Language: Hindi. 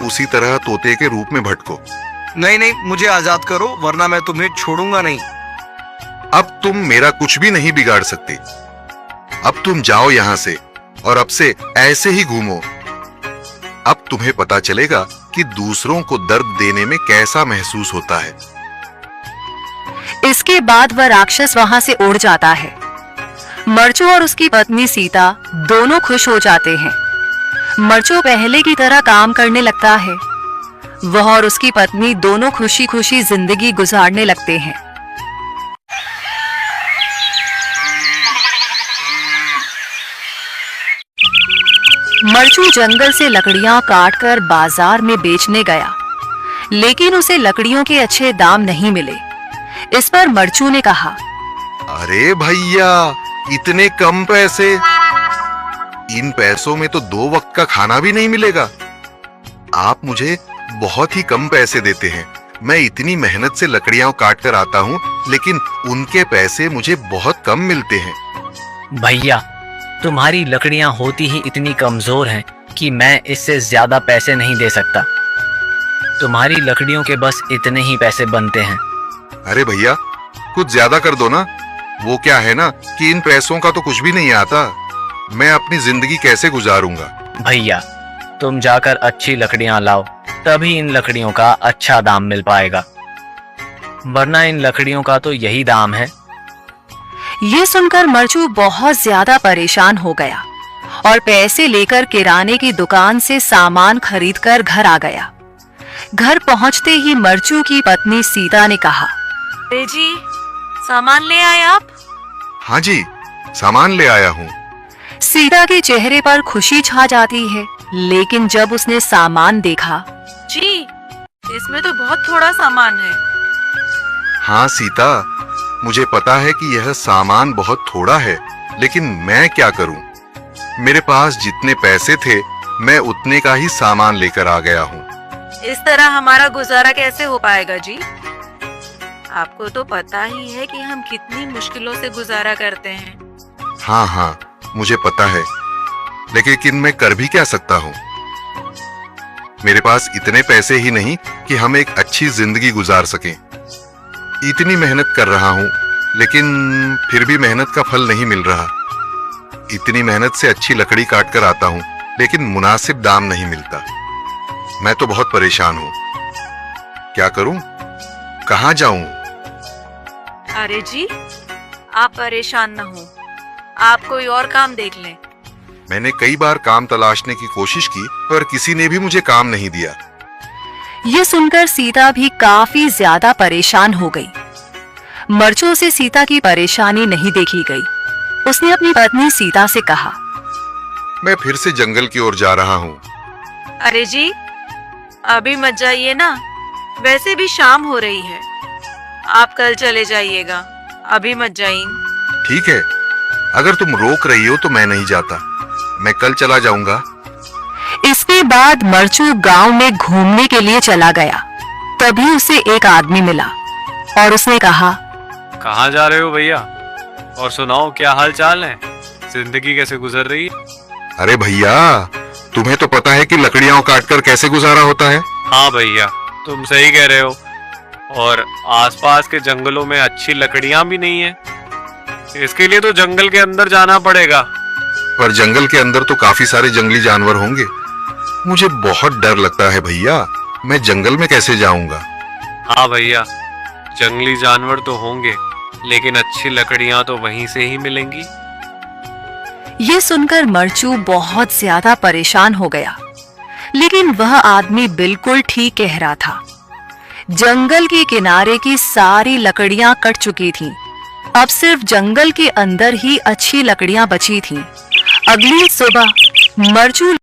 उसी तरह तोते के रूप में भटको। नहीं नहीं, मुझे आजाद करो वरना मैं तुम्हें छोड़ूंगा नहीं। अब तुम मेरा कुछ भी नहीं बिगाड़ सकते। अब तुम जाओ यहां से और अब से ऐसे ही घूमो। अब तुम्हें पता चलेगा कि दूसरों को दर्द देने में कैसा महसूस होता है। इसके बाद वह राक्षस वहां से उड़ जाता है। मरचू और उसकी पत्नी सीता दोनों खुश हो जाते हैं। मरचू पहले की तरह काम करने लगता है। वह और उसकी पत्नी दोनों खुशी खुशी जिंदगी गुजारने लगते हैं। मरचू जंगल से लकड़ियां काटकर बाजार में बेचने गया, लेकिन उसे लकड़ियों के अच्छे दाम नहीं मिले। इस पर मरचू ने कहा, अरे भैया, इतने कम पैसे? इन पैसों में तो 2 वक्त का खाना भी नहीं मिलेगा। आप मुझे बहुत ही कम पैसे देते हैं। मैं इतनी मेहनत से लकड़ियां काट कर आता हूँ, लेकिन उनके पैसे मुझे बहुत कम मिलते हैं। भैया, तुम्हारी लकड़ियां होती ही इतनी कमजोर हैं कि मैं इससे ज्यादा पैसे नहीं दे सकता। तुम्हारी लकड़ियों के बस इतने ही पैसे बनते हैं। अरे भैया, कुछ ज्यादा कर दो ना। वो क्या है ना कि इन पैसों का तो कुछ भी नहीं आता। मैं अपनी जिंदगी कैसे गुजारूंगा? भैया, तुम जाकर अच्छी लकड़ियां लाओ, तभी इन लकड़ियों का अच्छा दाम मिल पाएगा, वरना इन लकड़ियों का तो यही दाम है। ये सुनकर मरचू बहुत ज्यादा परेशान हो गया और पैसे लेकर किराने की दुकान से सामान खरीदकर घर आ गया। घर पहुंचते ही मरचू की पत्नी सीता ने कहा, अरे जी, सामान ले आए आप? हाँ जी, सामान ले आया हूँ। सीता के चेहरे पर खुशी छा जाती है, लेकिन जब उसने सामान देखा, जी, इसमें तो बहुत थोड़ा सामान है। हाँ सीता, मुझे पता है कि यह सामान बहुत थोड़ा है, लेकिन मैं क्या करूं? मेरे पास जितने पैसे थे, मैं उतने का ही सामान लेकर आ गया हूँ। इस तरह हमारा गुजारा कैसे हो पाएगा जी? आपको तो पता ही है कि हम कितनी मुश्किलों से गुजारा करते हैं। हाँ हाँ, मुझे पता है, लेकिन मैं कर भी क्या सकता हूँ? मेरे पास इतने पैसे ही नहीं कि हम एक अच्छी जिंदगी गुजार सकें। इतनी मेहनत कर रहा हूँ, लेकिन फिर भी मेहनत का फल नहीं मिल रहा। इतनी मेहनत से अच्छी लकड़ी काट कर आता हूँ, लेकिन मुनासिब दाम नहीं मिलता। मैं तो बहुत परेशान हूँ। क्या करूँ? कहाँ जाऊँ? अरे जी, आप परेशान न हो, आप कोई और काम देख लें। मैंने कई बार काम तलाशने की कोशिश की, पर किसी ने भी मुझे काम नहीं दिया। ये सुनकर सीता भी काफी ज्यादा परेशान हो गई। मरचू से सीता की परेशानी नहीं देखी गई। उसने अपनी पत्नी सीता से कहा, मैं फिर से जंगल की ओर जा रहा हूँ। अरे जी, अभी मत जाइए ना, वैसे भी शाम हो रही है। आप कल चले जाइएगा, अभी मत जाइए। ठीक है, अगर तुम रोक रही हो तो मैं नहीं जाता। मैं कल चला जाऊंगा। इसके बाद मरचू गांव में घूमने के लिए चला गया। तभी उसे एक आदमी मिला और उसने कहा, कहाँ जा रहे हो भैया? और सुनाओ, क्या हाल चाल है? जिंदगी कैसे गुजर रही है? अरे भैया, तुम्हें तो पता है कि लकड़ियां काटकर कैसे गुजारा होता है। हाँ भैया, तुम सही कह रहे हो। और आसपास के जंगलों में अच्छी लकड़ियां भी नहीं है। इसके लिए तो जंगल के अंदर जाना पड़ेगा। पर जंगल के अंदर तो काफी सारे जंगली जानवर होंगे। मुझे बहुत डर लगता है भैया, मैं जंगल में कैसे जाऊंगा? हाँ भैया, जंगली जानवर तो होंगे, लेकिन अच्छी लकड़ियां तो वहीं से ही मिलेंगी। ये सुनकर मरचू बहुत ज्यादा परेशान हो गया, लेकिन वह आदमी बिल्कुल ठीक कह रहा था। जंगल के किनारे की सारी लकड़ियां कट चुकी थीं। अब सिर्फ जंगल के अंदर ही अच्छी लकड़ियां बची थीं। अगली सुबह मरचू